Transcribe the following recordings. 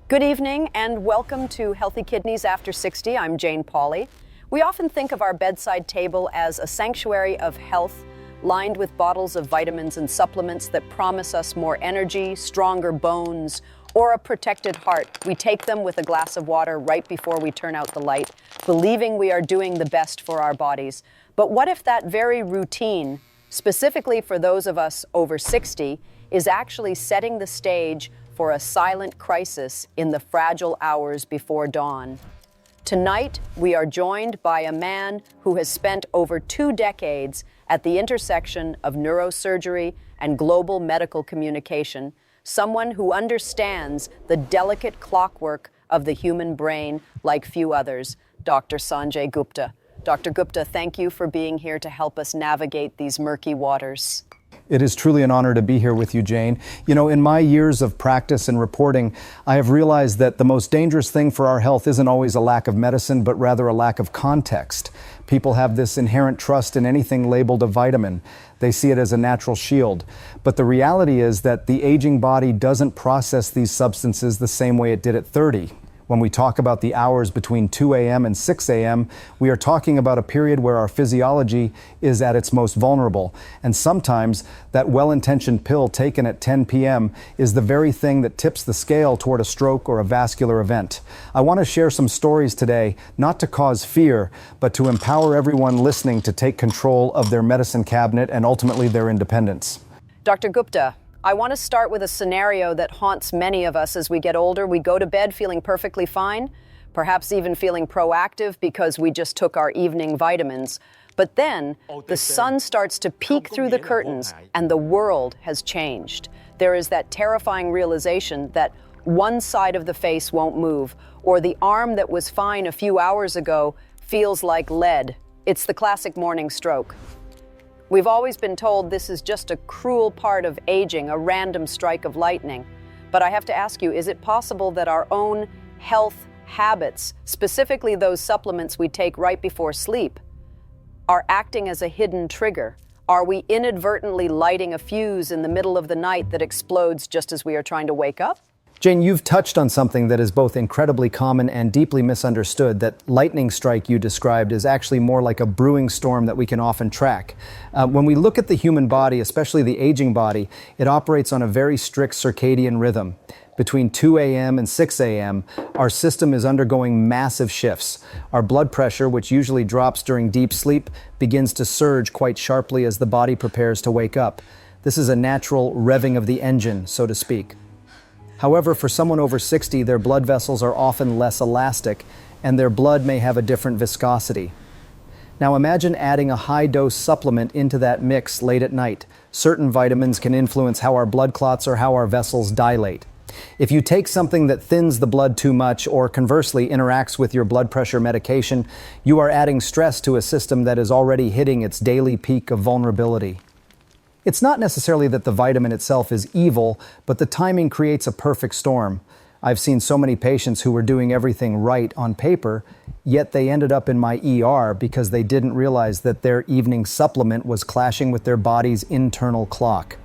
Good evening and welcome to Healthy Kidneys After 60. I'm Jane Pauley. We often think of our bedside table as a sanctuary of health, lined with bottles of vitamins and supplements that promise us more energy, stronger bones, or a protected heart. We take them with a glass of water right before we turn out the light, believing we are doing the best for our bodies. But what if that very routine, specifically for those of us over 60, is actually setting the stage for a silent crisis in the fragile hours before dawn? Tonight, we are joined by a man who has spent over 2 decades at the intersection of neurosurgery and global medical communication, someone who understands the delicate clockwork of the human brain like few others, Dr. Sanjay Gupta. Dr. Gupta, thank you for being here to help us navigate these murky waters. It is truly an honor to be here with you, Jane. You know, in my years of practice and reporting, I have realized that the most dangerous thing for our health isn't always a lack of medicine, but rather a lack of context. People have this inherent trust in anything labeled a vitamin. They see it as a natural shield. But the reality is that the aging body doesn't process these substances the same way it did at 30. When we talk about the hours between 2 a.m. and 6 a.m., we are talking about a period where our physiology is at its most vulnerable. And sometimes that well-intentioned pill taken at 10 p.m. is the very thing that tips the scale toward a stroke or a vascular event. I want to share some stories today, not to cause fear, but to empower everyone listening to take control of their medicine cabinet and ultimately their independence. Dr. Gupta, I want to start with a scenario that haunts many of us as we get older. We go to bed feeling perfectly fine, perhaps even feeling proactive because we just took our evening vitamins. But then the sun starts to peek through the curtains and the world has changed. There is that terrifying realization that one side of the face won't move, or the arm that was fine a few hours ago feels like lead. It's the classic morning stroke. We've always been told this is just a cruel part of aging, a random strike of lightning. But I have to ask you, is it possible that our own health habits, specifically those supplements we take right before sleep, are acting as a hidden trigger? Are we inadvertently lighting a fuse in the middle of the night that explodes just as we are trying to wake up? Jane, you've touched on something that is both incredibly common and deeply misunderstood. That lightning strike you described is actually more like a brewing storm that we can often track. When we look at the human body, especially the aging body, it operates on a very strict circadian rhythm. Between 2 a.m. and 6 a.m., our system is undergoing massive shifts. Our blood pressure, which usually drops during deep sleep, begins to surge quite sharply as the body prepares to wake up. This is a natural revving of the engine, so to speak. However, for someone over 60, their blood vessels are often less elastic, and their blood may have a different viscosity. Now imagine adding a high-dose supplement into that mix late at night. Certain vitamins can influence how our blood clots or how our vessels dilate. If you take something that thins the blood too much, or conversely interacts with your blood pressure medication, you are adding stress to a system that is already hitting its daily peak of vulnerability. It's not necessarily that the vitamin itself is evil, but the timing creates a perfect storm. I've seen so many patients who were doing everything right on paper, yet they ended up in my ER because they didn't realize that their evening supplement was clashing with their body's internal clock.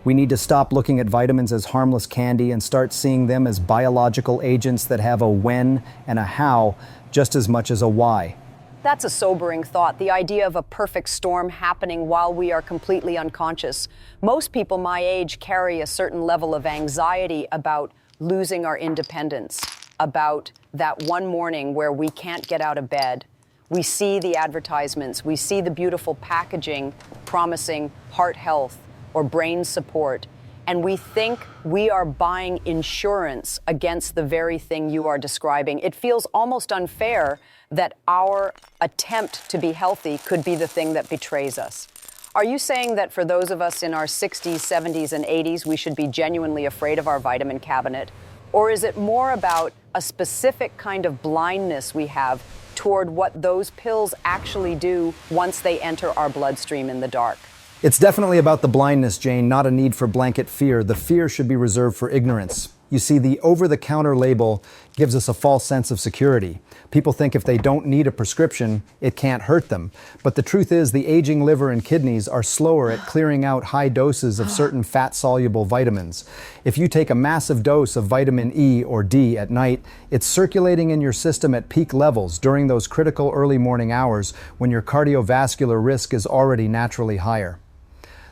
We need to stop looking at vitamins as harmless candy and start seeing them as biological agents that have a when and a how just as much as a why. That's a sobering thought, the idea of a perfect storm happening while we are completely unconscious. Most people my age carry a certain level of anxiety about losing our independence, about that one morning where we can't get out of bed. We see the advertisements, we see the beautiful packaging promising heart health or brain support, and we think we are buying insurance against the very thing you are describing. It feels almost unfair that our attempt to be healthy could be the thing that betrays us. Are you saying that for those of us in our 60s, 70s, and 80s, we should be genuinely afraid of our vitamin cabinet? Or is it more about a specific kind of blindness we have toward what those pills actually do once they enter our bloodstream in the dark? It's definitely about the blindness, Jane, not a need for blanket fear. The fear should be reserved for ignorance. You see, the over-the-counter label gives us a false sense of security. People think if they don't need a prescription, it can't hurt them. But the truth is, the aging liver and kidneys are slower at clearing out high doses of certain fat-soluble vitamins. If you take a massive dose of vitamin E or D at night, it's circulating in your system at peak levels during those critical early morning hours when your cardiovascular risk is already naturally higher.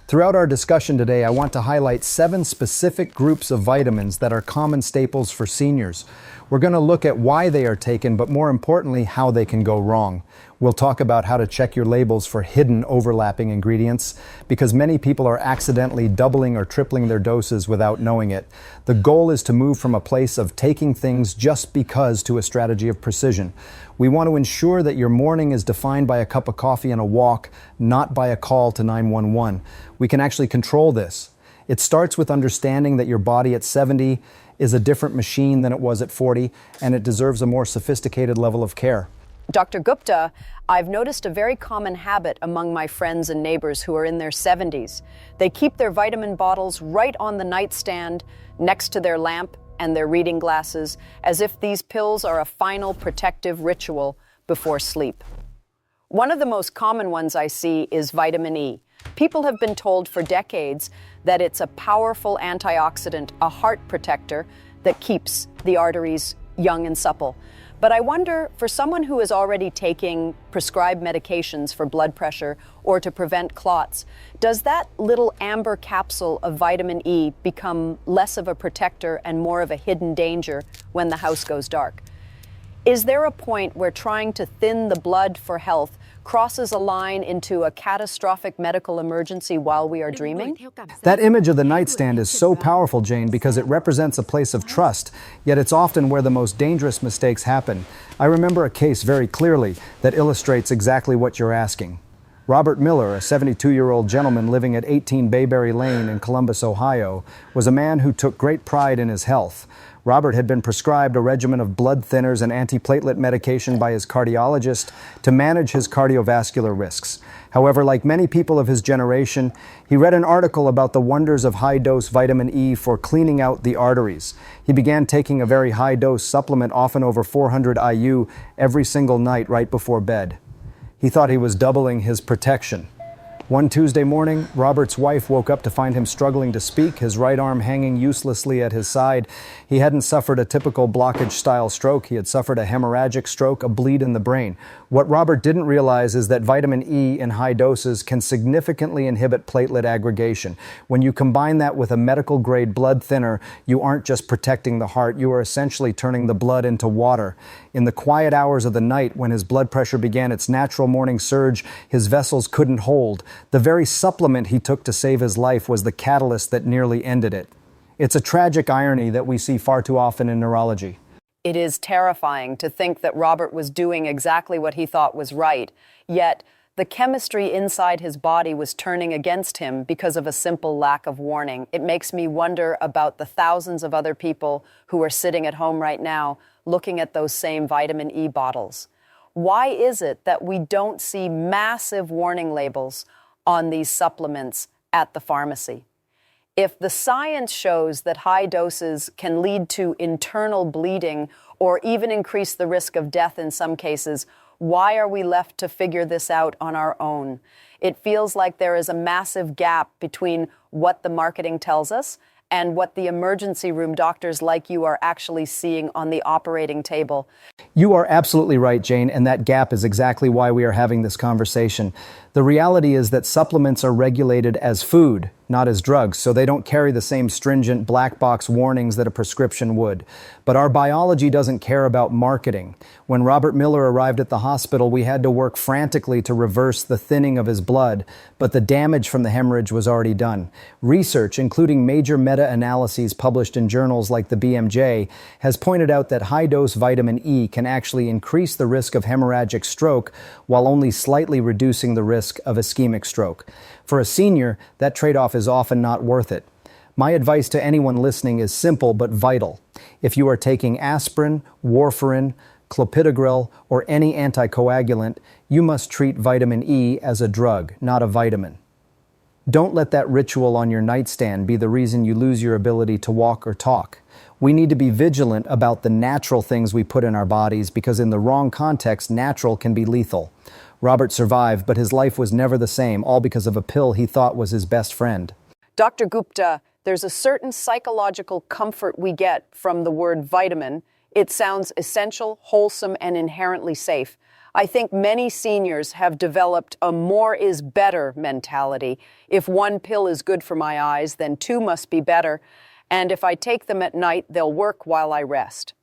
Throughout our discussion today, I want to highlight 7 specific groups of vitamins that are common staples for seniors. We're going to look at why they are taken, but more importantly, how they can go wrong. We'll talk about how to check your labels for hidden overlapping ingredients, because many people are accidentally doubling or tripling their doses without knowing it. The goal is to move from a place of taking things just because to a strategy of precision. We want to ensure that your morning is defined by a cup of coffee and a walk, not by a call to 911. We can actually control this. It starts with understanding that your body at 70 is a different machine than it was at 40, and it deserves a more sophisticated level of care. Dr. Gupta, I've noticed a very common habit among my friends and neighbors who are in their 70s. They keep their vitamin bottles right on the nightstand next to their lamp and their reading glasses, as if these pills are a final protective ritual before sleep. One of the most common ones I see is vitamin E. People have been told for decades that it's a powerful antioxidant, a heart protector that keeps the arteries young and supple. But I wonder, for someone who is already taking prescribed medications for blood pressure or to prevent clots, does that little amber capsule of vitamin E become less of a protector and more of a hidden danger when the house goes dark? Is there a point where trying to thin the blood for health crosses a line into a catastrophic medical emergency while we are dreaming? That image of the nightstand is so powerful, Jane, because it represents a place of trust, yet it's often where the most dangerous mistakes happen. I remember a case very clearly that illustrates exactly what you're asking. Robert Miller, a 72-year-old gentleman living at 18 Bayberry Lane in Columbus, Ohio, was a man who took great pride in his health. Robert had been prescribed a regimen of blood thinners and antiplatelet medication by his cardiologist to manage his cardiovascular risks. However, like many people of his generation, he read an article about the wonders of high-dose vitamin E for cleaning out the arteries. He began taking a very high-dose supplement, often over 400 IU, every single night right before bed. He thought he was doubling his protection. One Tuesday morning, Robert's wife woke up to find him struggling to speak, his right arm hanging uselessly at his side. He hadn't suffered a typical blockage-style stroke. He had suffered a hemorrhagic stroke, a bleed in the brain. What Robert didn't realize is that vitamin E in high doses can significantly inhibit platelet aggregation. When you combine that with a medical-grade blood thinner, you aren't just protecting the heart, you are essentially turning the blood into water. In the quiet hours of the night, when his blood pressure began its natural morning surge, his vessels couldn't hold. The very supplement he took to save his life was the catalyst that nearly ended it. It's a tragic irony that we see far too often in neurology. It is terrifying to think that Robert was doing exactly what he thought was right, yet the chemistry inside his body was turning against him because of a simple lack of warning. It makes me wonder about the thousands of other people who are sitting at home right now looking at those same vitamin E bottles. Why is it that we don't see massive warning labels on these supplements at the pharmacy? If the science shows that high doses can lead to internal bleeding or even increase the risk of death in some cases, why are we left to figure this out on our own? It feels like there is a massive gap between what the marketing tells us and what the emergency room doctors like you are actually seeing on the operating table. You are absolutely right, Jane, and that gap is exactly why we are having this conversation. The reality is that supplements are regulated as food, not as drugs, so they don't carry the same stringent black box warnings that a prescription would. But our biology doesn't care about marketing. When Robert Miller arrived at the hospital, we had to work frantically to reverse the thinning of his blood, but the damage from the hemorrhage was already done. Research, including major meta-analyses published in journals like the BMJ, has pointed out that high-dose vitamin E can actually increase the risk of hemorrhagic stroke while only slightly reducing the risk of ischemic stroke. For a senior, that trade-off is often not worth it. My advice to anyone listening is simple but vital. If you are taking aspirin, warfarin, clopidogrel, or any anticoagulant, you must treat vitamin E as a drug, not a vitamin. Don't let that ritual on your nightstand be the reason you lose your ability to walk or talk. We need to be vigilant about the natural things we put in our bodies because in the wrong context, natural can be lethal. Robert survived, but his life was never the same, all because of a pill he thought was his best friend. Dr. Gupta, there's a certain psychological comfort we get from the word vitamin. It sounds essential, wholesome, and inherently safe. I think many seniors have developed a more is better mentality. If one pill is good for my eyes, then two must be better. And if I take them at night, they'll work while I rest.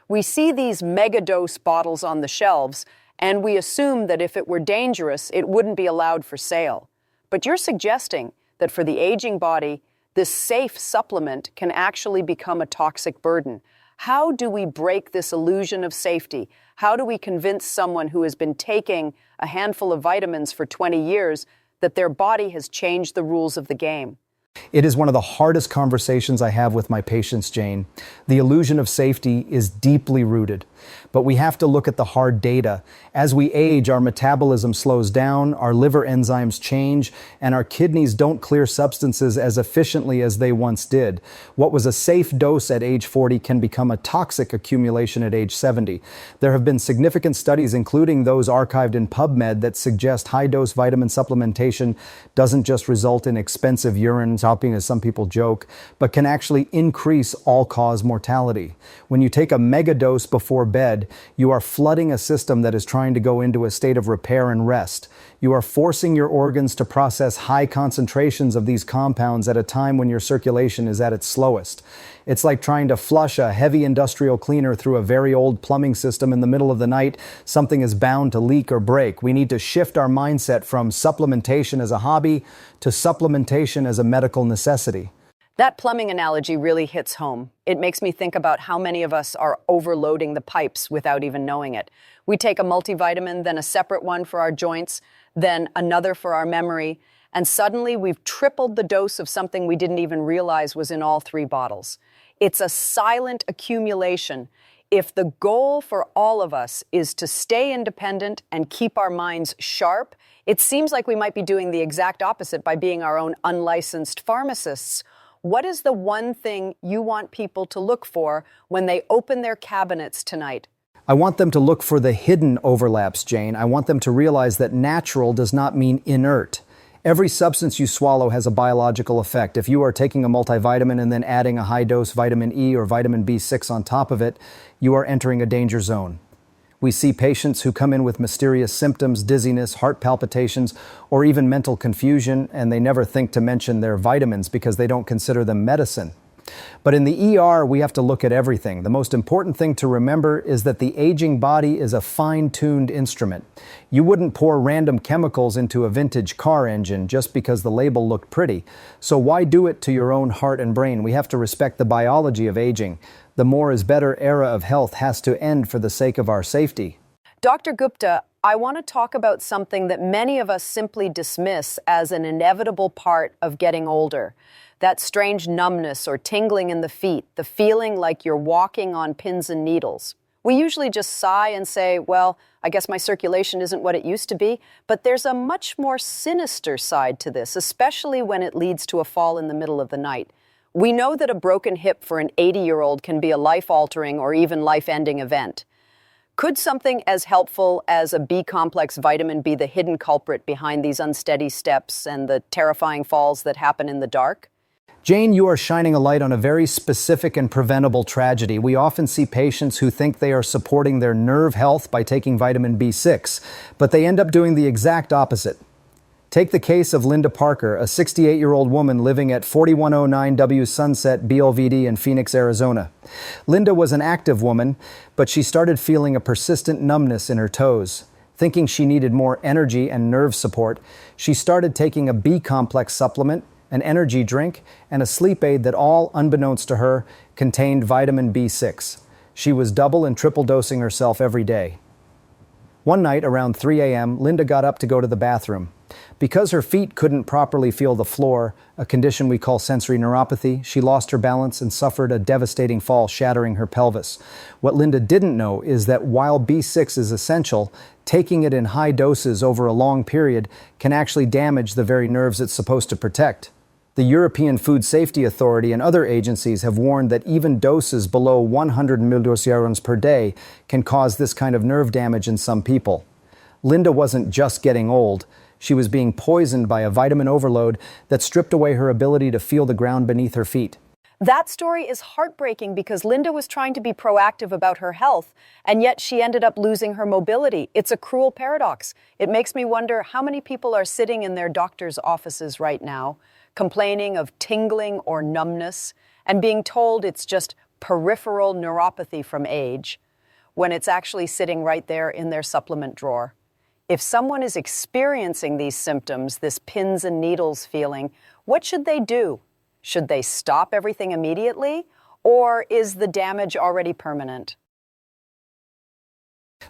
We see these megadose bottles on the shelves, and we assume that if it were dangerous, it wouldn't be allowed for sale. But you're suggesting that for the aging body, this safe supplement can actually become a toxic burden. How do we break this illusion of safety? How do we convince someone who has been taking a handful of vitamins for 20 years that their body has changed the rules of the game? It is one of the hardest conversations I have with my patients, Jane. The illusion of safety is deeply rooted, but we have to look at the hard data. As we age, our metabolism slows down, our liver enzymes change, and our kidneys don't clear substances as efficiently as they once did. What was a safe dose at age 40 can become a toxic accumulation at age 70. There have been significant studies, including those archived in PubMed, that suggest high-dose vitamin supplementation doesn't just result in expensive urine stopping, as some people joke, but can actually increase all-cause mortality. When you take a mega dose before bed, you are flooding a system that is trying to go into a state of repair and rest. You are forcing your organs to process high concentrations of these compounds at a time when your circulation is at its slowest. It's like trying to flush a heavy industrial cleaner through a very old plumbing system in the middle of the night. Something is bound to leak or break. We need to shift our mindset from supplementation as a hobby to supplementation as a medical necessity. That plumbing analogy really hits home. It makes me think about how many of us are overloading the pipes without even knowing it. We take a multivitamin, then a separate one for our joints, then another for our memory, and suddenly we've tripled the dose of something we didn't even realize was in all three bottles. It's a silent accumulation. If the goal for all of us is to stay independent and keep our minds sharp, it seems like we might be doing the exact opposite by being our own unlicensed pharmacists. What is the one thing you want people to look for when they open their cabinets tonight? I want them to look for the hidden overlaps, Jane. I want them to realize that natural does not mean inert. Every substance you swallow has a biological effect. If you are taking a multivitamin and then adding a high-dose vitamin E or vitamin B6 on top of it, you are entering a danger zone. We see patients who come in with mysterious symptoms, dizziness, heart palpitations, or even mental confusion, and they never think to mention their vitamins because they don't consider them medicine. But in the ER, we have to look at everything. The most important thing to remember is that the aging body is a fine-tuned instrument. You wouldn't pour random chemicals into a vintage car engine just because the label looked pretty. So why do it to your own heart and brain? We have to respect the biology of aging. The more is better era of health has to end for the sake of our safety. Dr. Gupta, I want to talk about something that many of us simply dismiss as an inevitable part of getting older. That strange numbness or tingling in the feet, the feeling like you're walking on pins and needles. We usually just sigh and say, well, I guess my circulation isn't what it used to be, but there's a much more sinister side to this, especially when it leads to a fall in the middle of the night. We know that a broken hip for an 80-year-old can be a life-altering or even life-ending event. Could something as helpful as a B-complex vitamin be the hidden culprit behind these unsteady steps and the terrifying falls that happen in the dark? Jane, you are shining a light on a very specific and preventable tragedy. We often see patients who think they are supporting their nerve health by taking vitamin B6, but they end up doing the exact opposite. Take the case of Linda Parker, a 68-year-old woman living at 4109 W Sunset BLVD in Phoenix, Arizona. Linda was an active woman, but she started feeling a persistent numbness in her toes. Thinking she needed more energy and nerve support, she started taking a B-complex supplement, an energy drink, and a sleep aid that all, unbeknownst to her, contained vitamin B6. She was double and triple dosing herself every day. One night around 3 a.m., Linda got up to go to the bathroom. Because her feet couldn't properly feel the floor, a condition we call sensory neuropathy, she lost her balance and suffered a devastating fall, shattering her pelvis. What Linda didn't know is that while B6 is essential, taking it in high doses over a long period can actually damage the very nerves it's supposed to protect. The European Food Safety Authority and other agencies have warned that even doses below 100 millirounds per day can cause this kind of nerve damage in some people. Linda wasn't just getting old. She was being poisoned by a vitamin overload that stripped away her ability to feel the ground beneath her feet. That story is heartbreaking because Linda was trying to be proactive about her health, and yet she ended up losing her mobility. It's a cruel paradox. It makes me wonder how many people are sitting in their doctor's offices right now, complaining of tingling or numbness, and being told it's just peripheral neuropathy from age, when it's actually sitting right there in their supplement drawer. If someone is experiencing these symptoms, this pins and needles feeling, what should they do? Should they stop everything immediately, or is the damage already permanent?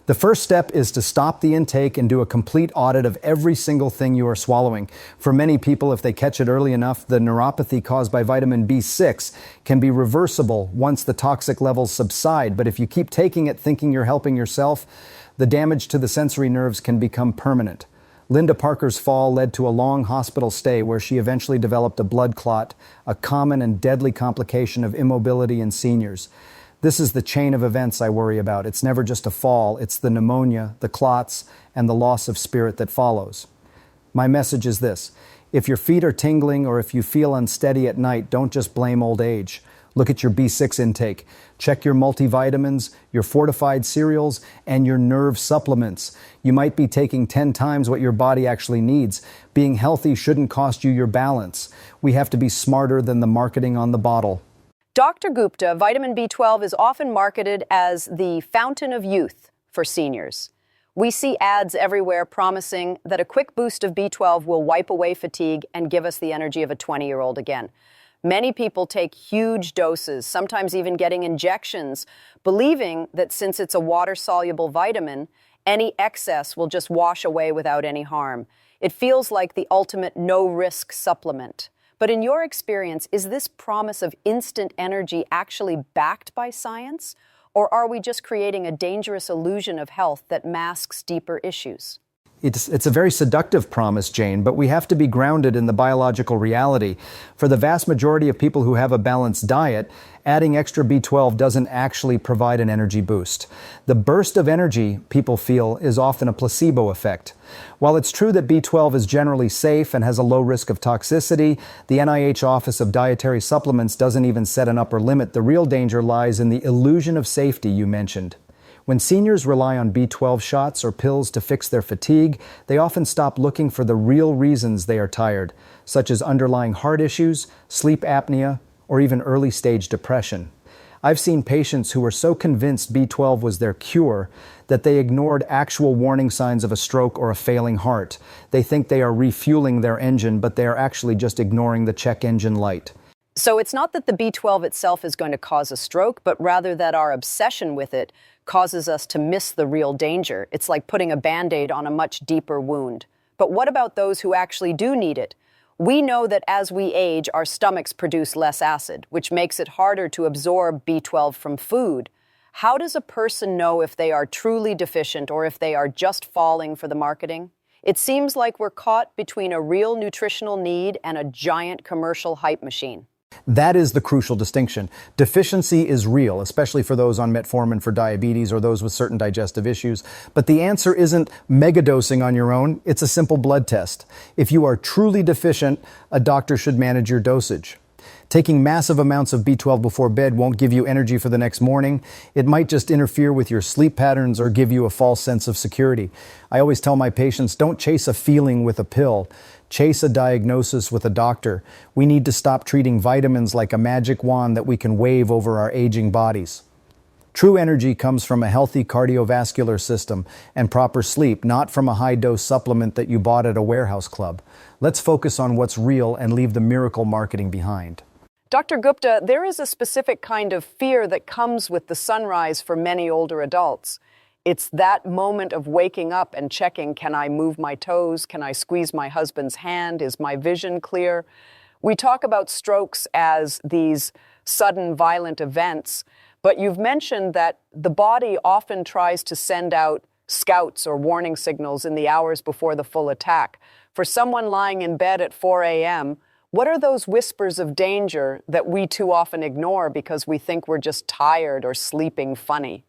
The first step is to stop the intake and do a complete audit of every single thing you are swallowing. For many people, if they catch it early enough, the neuropathy caused by vitamin B6 can be reversible once the toxic levels subside. But if you keep taking it thinking you're helping yourself, the damage to the sensory nerves can become permanent. Linda Parker's fall led to a long hospital stay where she eventually developed a blood clot, a common and deadly complication of immobility in seniors. This is the chain of events I worry about. It's never just a fall, it's the pneumonia, the clots, and the loss of spirit that follows. My message is this: if your feet are tingling or if you feel unsteady at night, don't just blame old age. Look at your B6 intake. Check your multivitamins, your fortified cereals, and your nerve supplements. You might be taking 10 times what your body actually needs. Being healthy shouldn't cost you your balance. We have to be smarter than the marketing on the bottle. Dr. Gupta, vitamin B12 is often marketed as the fountain of youth for seniors. We see ads everywhere promising that a quick boost of B12 will wipe away fatigue and give us the energy of a 20-year-old again. Many people take huge doses, sometimes even getting injections, believing that since it's a water-soluble vitamin, any excess will just wash away without any harm. It feels like the ultimate no-risk supplement. But in your experience, is this promise of instant energy actually backed by science? Or are we just creating a dangerous illusion of health that masks deeper issues? It's a very seductive promise, Jane, but we have to be grounded in the biological reality. For the vast majority of people who have a balanced diet, adding extra B12 doesn't actually provide an energy boost. The burst of energy people feel is often a placebo effect. While it's true that B12 is generally safe and has a low risk of toxicity, the NIH Office of Dietary Supplements doesn't even set an upper limit. The real danger lies in the illusion of safety you mentioned. When seniors rely on B12 shots or pills to fix their fatigue, they often stop looking for the real reasons they are tired, such as underlying heart issues, sleep apnea, or even early-stage depression. I've seen patients who were so convinced B12 was their cure that they ignored actual warning signs of a stroke or a failing heart. They think they are refueling their engine, but they are actually just ignoring the check engine light. So it's not that the B12 itself is going to cause a stroke, but rather that our obsession with it causes us to miss the real danger. It's like putting a Band-Aid on a much deeper wound. But what about those who actually do need it? We know that as we age, our stomachs produce less acid, which makes it harder to absorb B12 from food. How does a person know if they are truly deficient or if they are just falling for the marketing? It seems like we're caught between a real nutritional need and a giant commercial hype machine. That is the crucial distinction. Deficiency is real, especially for those on metformin for diabetes or those with certain digestive issues. But the answer isn't megadosing on your own. It's a simple blood test. If you are truly deficient, a doctor should manage your dosage. Taking massive amounts of B12 before bed won't give you energy for the next morning. It might just interfere with your sleep patterns or give you a false sense of security. I always tell my patients, don't chase a feeling with a pill. Chase a diagnosis with a doctor. We need to stop treating vitamins like a magic wand that we can wave over our aging bodies. True energy comes from a healthy cardiovascular system and proper sleep, not from a high-dose supplement that you bought at a warehouse club. Let's focus on what's real and leave the miracle marketing behind. Dr. Gupta, there is a specific kind of fear that comes with the sunrise for many older adults. It's that moment of waking up and checking, can I move my toes? Can I squeeze my husband's hand? Is my vision clear? We talk about strokes as these sudden violent events, but you've mentioned that the body often tries to send out scouts or warning signals in the hours before the full attack. For someone lying in bed at 4 a.m., What are those whispers of danger that we too often ignore because we think we're just tired or sleeping funny?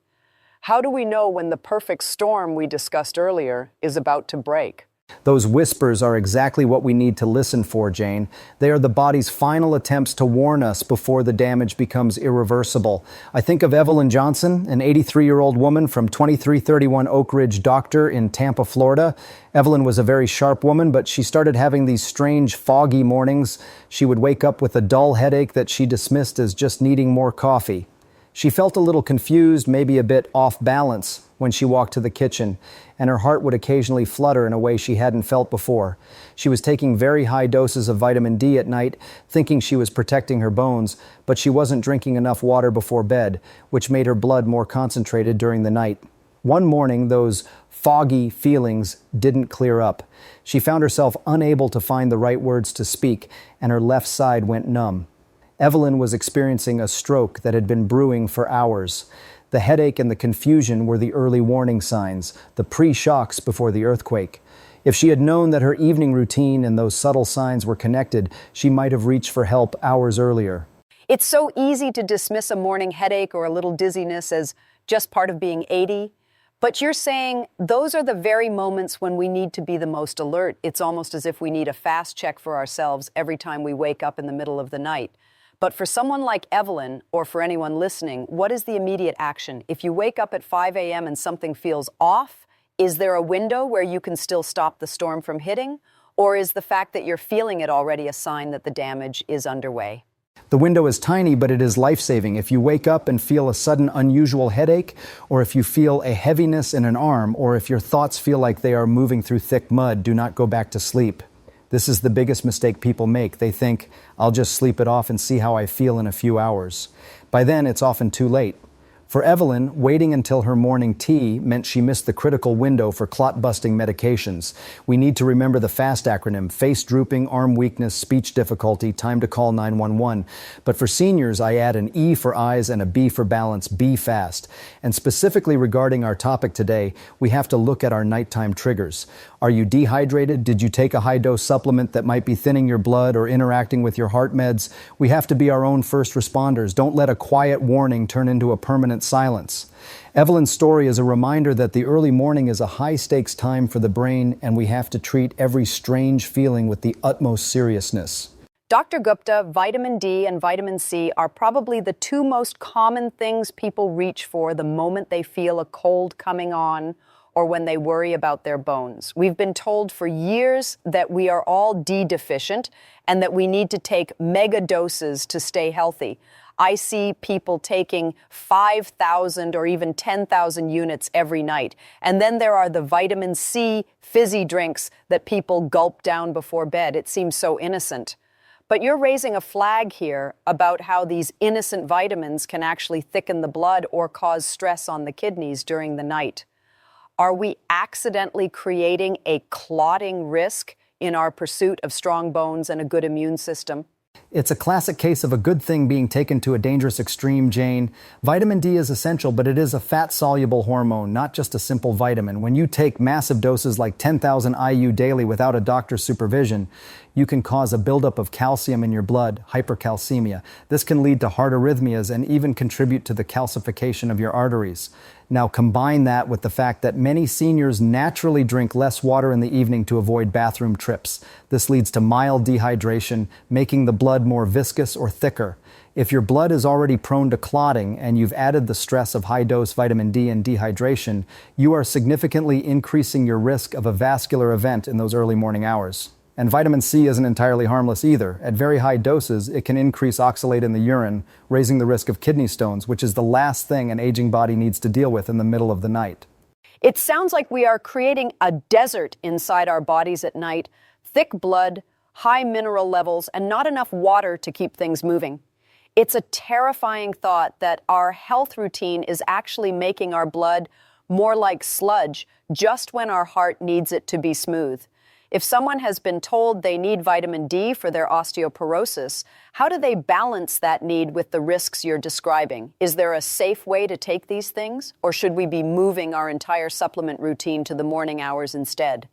How do we know when the perfect storm we discussed earlier is about to break? Those whispers are exactly what we need to listen for, Jane. They are the body's final attempts to warn us before the damage becomes irreversible. I think of Evelyn Johnson, an 83-year-old woman from 2331 Oak Ridge Doctor in Tampa, Florida. Evelyn was a very sharp woman, but she started having these strange, foggy mornings. She would wake up with a dull headache that she dismissed as just needing more coffee. She felt a little confused, maybe a bit off balance when she walked to the kitchen, and her heart would occasionally flutter in a way she hadn't felt before. She was taking very high doses of vitamin D at night, thinking she was protecting her bones, but she wasn't drinking enough water before bed, which made her blood more concentrated during the night. One morning, those foggy feelings didn't clear up. She found herself unable to find the right words to speak, and her left side went numb. Evelyn was experiencing a stroke that had been brewing for hours. The headache and the confusion were the early warning signs, the pre-shocks before the earthquake. If she had known that her evening routine and those subtle signs were connected, she might have reached for help hours earlier. It's so easy to dismiss a morning headache or a little dizziness as just part of being 80. But you're saying those are the very moments when we need to be the most alert. It's almost as if we need a fast check for ourselves every time we wake up in the middle of the night. But for someone like Evelyn, or for anyone listening, what is the immediate action? If you wake up at 5 a.m. and something feels off, is there a window where you can still stop the storm from hitting? Or is the fact that you're feeling it already a sign that the damage is underway? The window is tiny, but it is life-saving. If you wake up and feel a sudden unusual headache, or if you feel a heaviness in an arm, or if your thoughts feel like they are moving through thick mud, do not go back to sleep. This is the biggest mistake people make. They think, I'll just sleep it off and see how I feel in a few hours. By then, it's often too late. For Evelyn, waiting until her morning tea meant she missed the critical window for clot-busting medications. We need to remember the FAST acronym: face drooping, arm weakness, speech difficulty, time to call 911. But for seniors, I add an E for eyes and a B for balance, be fast. And specifically regarding our topic today, we have to look at our nighttime triggers. Are you dehydrated? Did you take a high-dose supplement that might be thinning your blood or interacting with your heart meds? We have to be our own first responders. Don't let a quiet warning turn into a permanent silence. Evelyn's story is a reminder that the early morning is a high-stakes time for the brain, and we have to treat every strange feeling with the utmost seriousness. Dr. Gupta, vitamin D and vitamin C are probably the two most common things people reach for the moment they feel a cold coming on or when they worry about their bones. We've been told for years that we are all D deficient and that we need to take mega doses to stay healthy. I see people taking 5,000 or even 10,000 units every night. And then there are the vitamin C fizzy drinks that people gulp down before bed. It seems so innocent. But you're raising a flag here about how these innocent vitamins can actually thicken the blood or cause stress on the kidneys during the night. Are we accidentally creating a clotting risk in our pursuit of strong bones and a good immune system? It's a classic case of a good thing being taken to a dangerous extreme, Jane. Vitamin D is essential, but it is a fat-soluble hormone, not just a simple vitamin. When you take massive doses like 10,000 IU daily without a doctor's supervision, you can cause a buildup of calcium in your blood, hypercalcemia. This can lead to heart arrhythmias and even contribute to the calcification of your arteries. Now combine that with the fact that many seniors naturally drink less water in the evening to avoid bathroom trips. This leads to mild dehydration, making the blood more viscous or thicker. If your blood is already prone to clotting and you've added the stress of high-dose vitamin D and dehydration, you are significantly increasing your risk of a vascular event in those early morning hours. And vitamin C isn't entirely harmless either. At very high doses, it can increase oxalate in the urine, raising the risk of kidney stones, which is the last thing an aging body needs to deal with in the middle of the night. It sounds like we are creating a desert inside our bodies at night, thick blood, high mineral levels, and not enough water to keep things moving. It's a terrifying thought that our health routine is actually making our blood more like sludge just when our heart needs it to be smooth. If someone has been told they need vitamin D for their osteoporosis, how do they balance that need with the risks you're describing? Is there a safe way to take these things, or should we be moving our entire supplement routine to the morning hours instead?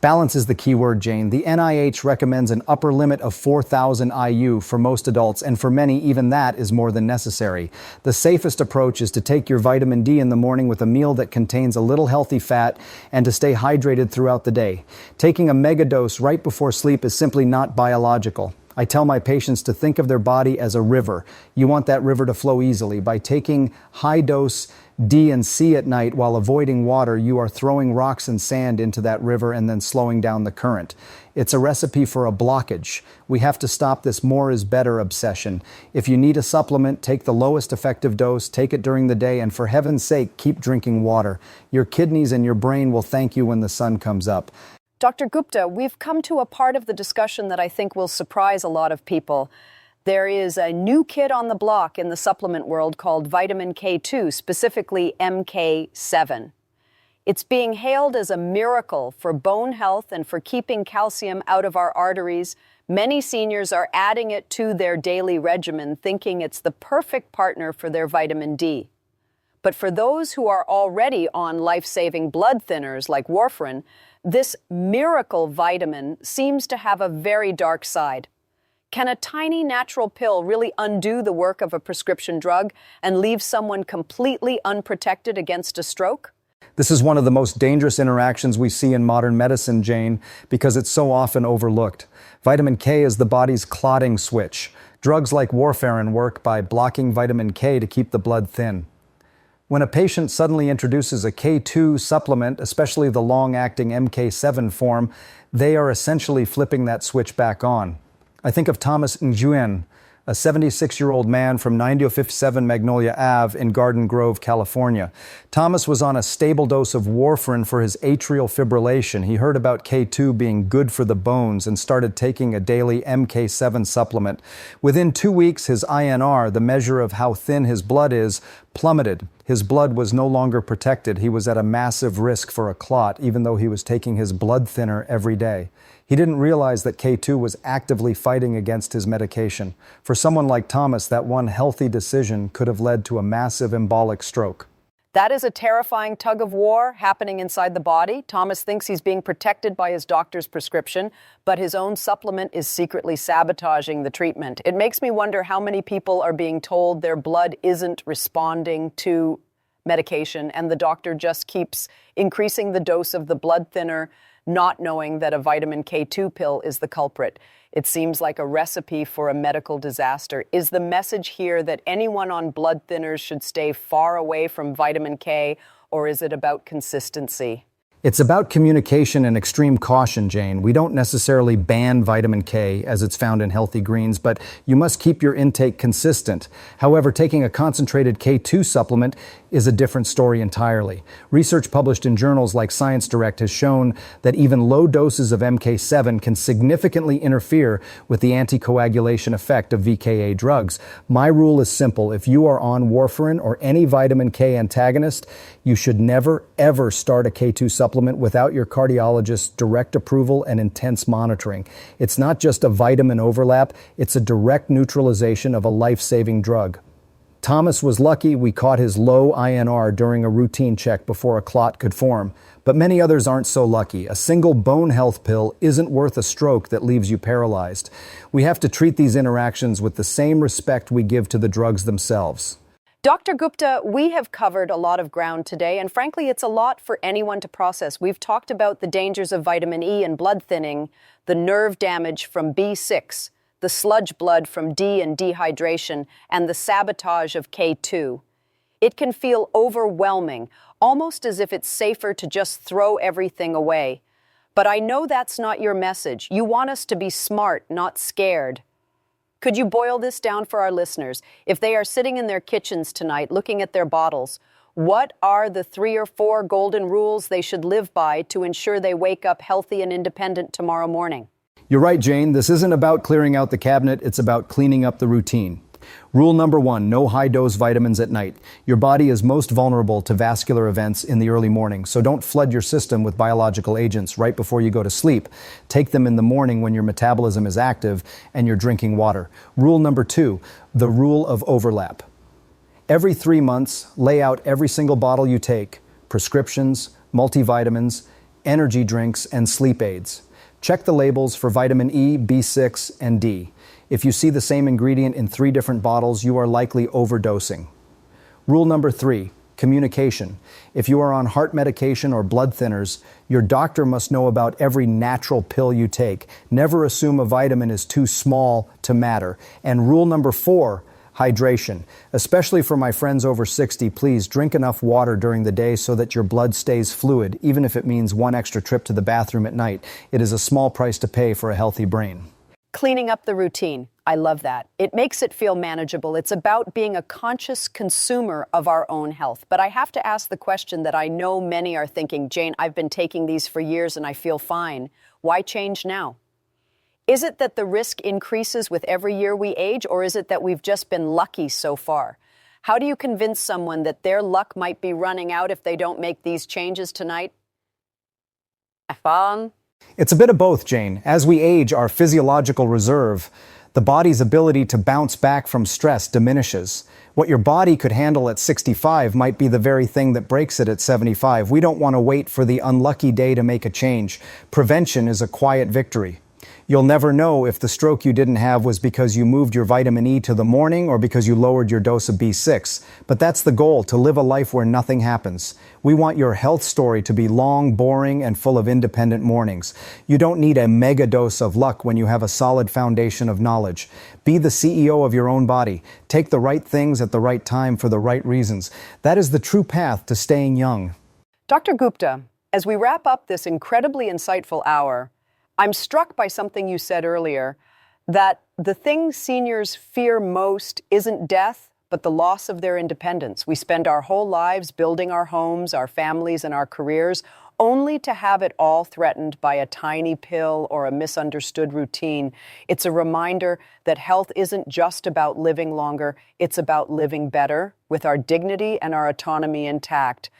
Balance is the key word, Jane. The NIH recommends an upper limit of 4,000 IU for most adults, and for many, even that is more than necessary. The safest approach is to take your vitamin D in the morning with a meal that contains a little healthy fat and to stay hydrated throughout the day. Taking a mega dose right before sleep is simply not biological. I tell my patients to think of their body as a river. You want that river to flow easily. By taking high-dose D and C at night while avoiding water, you are throwing rocks and sand into that river and then slowing down the current. It's a recipe for a blockage. We have to stop this more is better obsession. If you need a supplement, take the lowest effective dose, take it during the day, and for heaven's sake, keep drinking water. Your kidneys and your brain will thank you when the sun comes up. Dr. Gupta, we've come to a part of the discussion that I think will surprise a lot of people. There is a new kid on the block in the supplement world called vitamin K2, specifically MK7. It's being hailed as a miracle for bone health and for keeping calcium out of our arteries. Many seniors are adding it to their daily regimen, thinking it's the perfect partner for their vitamin D. But for those who are already on life-saving blood thinners like warfarin, this miracle vitamin seems to have a very dark side. Can a tiny natural pill really undo the work of a prescription drug and leave someone completely unprotected against a stroke? This is one of the most dangerous interactions we see in modern medicine, Jane, because it's so often overlooked. Vitamin K is the body's clotting switch. Drugs like warfarin work by blocking vitamin K to keep the blood thin. When a patient suddenly introduces a K2 supplement, especially the long-acting MK7 form, they are essentially flipping that switch back on. I think of Thomas Nguyen, a 76-year-old man from 9057 Magnolia Ave in Garden Grove, California. Thomas was on a stable dose of warfarin for his atrial fibrillation. He heard about K2 being good for the bones and started taking a daily MK7 supplement. Within 2 weeks, his INR, the measure of how thin his blood is, plummeted. His blood was no longer protected. He was at a massive risk for a clot, even though he was taking his blood thinner every day. He didn't realize that K2 was actively fighting against his medication. For someone like Thomas, that one healthy decision could have led to a massive embolic stroke. That is a terrifying tug of war happening inside the body. Thomas thinks he's being protected by his doctor's prescription, but his own supplement is secretly sabotaging the treatment. It makes me wonder how many people are being told their blood isn't responding to medication, and the doctor just keeps increasing the dose of the blood thinner, not knowing that a vitamin K2 pill is the culprit. It seems like a recipe for a medical disaster. Is the message here that anyone on blood thinners should stay far away from vitamin K, or is it about consistency? It's about communication and extreme caution, Jane. We don't necessarily ban vitamin K as it's found in healthy greens, but you must keep your intake consistent. However, taking a concentrated K2 supplement is a different story entirely. Research published in journals like Science Direct has shown that even low doses of MK7 can significantly interfere with the anticoagulation effect of VKA drugs. My rule is simple. If you are on warfarin or any vitamin K antagonist, you should never, ever start a K2 supplement without your cardiologist's direct approval and intense monitoring. It's not just a vitamin overlap, it's a direct neutralization of a life-saving drug. Thomas was lucky we caught his low INR during a routine check before a clot could form. But many others aren't so lucky. A single bone health pill isn't worth a stroke that leaves you paralyzed. We have to treat these interactions with the same respect we give to the drugs themselves. Dr. Gupta, we have covered a lot of ground today, and frankly, it's a lot for anyone to process. We've talked about the dangers of vitamin E and blood thinning, the nerve damage from B6, the sludge blood from D and dehydration, and the sabotage of K2. It can feel overwhelming, almost as if it's safer to just throw everything away. But I know that's not your message. You want us to be smart, not scared. Could you boil this down for our listeners? If they are sitting in their kitchens tonight looking at their bottles, what are the 3 or 4 golden rules they should live by to ensure they wake up healthy and independent tomorrow morning? You're right, Jane. This isn't about clearing out the cabinet. It's about cleaning up the routine. Rule number 1, no high-dose vitamins at night. Your body is most vulnerable to vascular events in the early morning, so don't flood your system with biological agents right before you go to sleep. Take them in the morning when your metabolism is active and you're drinking water. Rule number 2, the rule of overlap. Every 3 months, lay out every single bottle you take, prescriptions, multivitamins, energy drinks, and sleep aids. Check the labels for vitamin E, B6, and D. If you see the same ingredient in 3 different bottles, you are likely overdosing. Rule number 3, communication. If you are on heart medication or blood thinners, your doctor must know about every natural pill you take. Never assume a vitamin is too small to matter. And rule number 4, hydration. Especially for my friends over 60, please drink enough water during the day so that your blood stays fluid, even if it means 1 extra trip to the bathroom at night. It is a small price to pay for a healthy brain. Cleaning up the routine. I love that. It makes it feel manageable. It's about being a conscious consumer of our own health. But I have to ask the question that I know many are thinking, Jane, I've been taking these for years and I feel fine. Why change now? Is it that the risk increases with every year we age, or is it that we've just been lucky so far? How do you convince someone that their luck might be running out if they don't make these changes tonight? It's a bit of both, Jane. As we age, our physiological reserve, the body's ability to bounce back from stress, diminishes. What your body could handle at 65 might be the very thing that breaks it at 75. We don't want to wait for the unlucky day to make a change. Prevention is a quiet victory. You'll never know if the stroke you didn't have was because you moved your vitamin E to the morning or because you lowered your dose of B6. But that's the goal, to live a life where nothing happens. We want your health story to be long, boring, and full of independent mornings. You don't need a mega dose of luck when you have a solid foundation of knowledge. Be the CEO of your own body. Take the right things at the right time for the right reasons. That is the true path to staying young. Dr. Gupta, as we wrap up this incredibly insightful hour, I'm struck by something you said earlier, that the thing seniors fear most isn't death, but the loss of their independence. We spend our whole lives building our homes, our families, and our careers, only to have it all threatened by a tiny pill or a misunderstood routine. It's a reminder that health isn't just about living longer, it's about living better, with our dignity and our autonomy intact.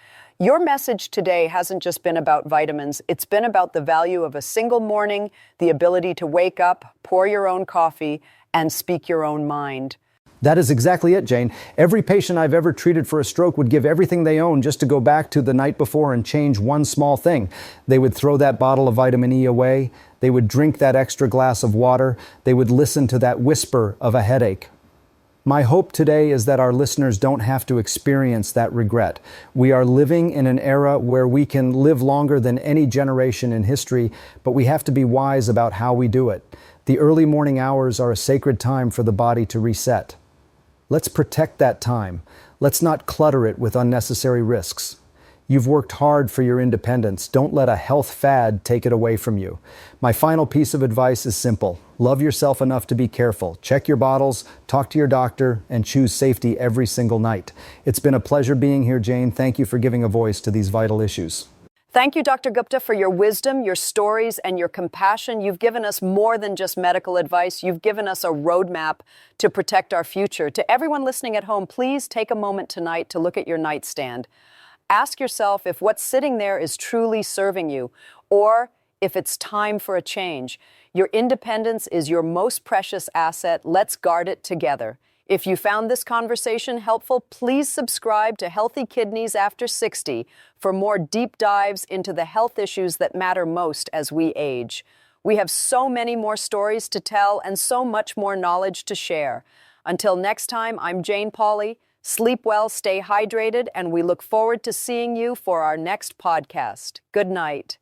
Your message today hasn't just been about vitamins, it's been about the value of a single morning, the ability to wake up, pour your own coffee, and speak your own mind. That is exactly it, Jane. Every patient I've ever treated for a stroke would give everything they own just to go back to the night before and change one small thing. They would throw that bottle of vitamin E away, they would drink that extra glass of water, they would listen to that whisper of a headache. My hope today is that our listeners don't have to experience that regret. We are living in an era where we can live longer than any generation in history, but we have to be wise about how we do it. The early morning hours are a sacred time for the body to reset. Let's protect that time. Let's not clutter it with unnecessary risks. You've worked hard for your independence. Don't let a health fad take it away from you. My final piece of advice is simple. Love yourself enough to be careful. Check your bottles, talk to your doctor, and choose safety every single night. It's been a pleasure being here, Jane. Thank you for giving a voice to these vital issues. Thank you, Dr. Gupta, for your wisdom, your stories, and your compassion. You've given us more than just medical advice. You've given us a roadmap to protect our future. To everyone listening at home, please take a moment tonight to look at your nightstand. Ask yourself if what's sitting there is truly serving you, or if it's time for a change. Your independence is your most precious asset. Let's guard it together. If you found this conversation helpful, please subscribe to Healthy Kidneys After 60 for more deep dives into the health issues that matter most as we age. We have so many more stories to tell and so much more knowledge to share. Until next time, I'm Jane Pauley. Sleep well, stay hydrated, and we look forward to seeing you for our next podcast. Good night.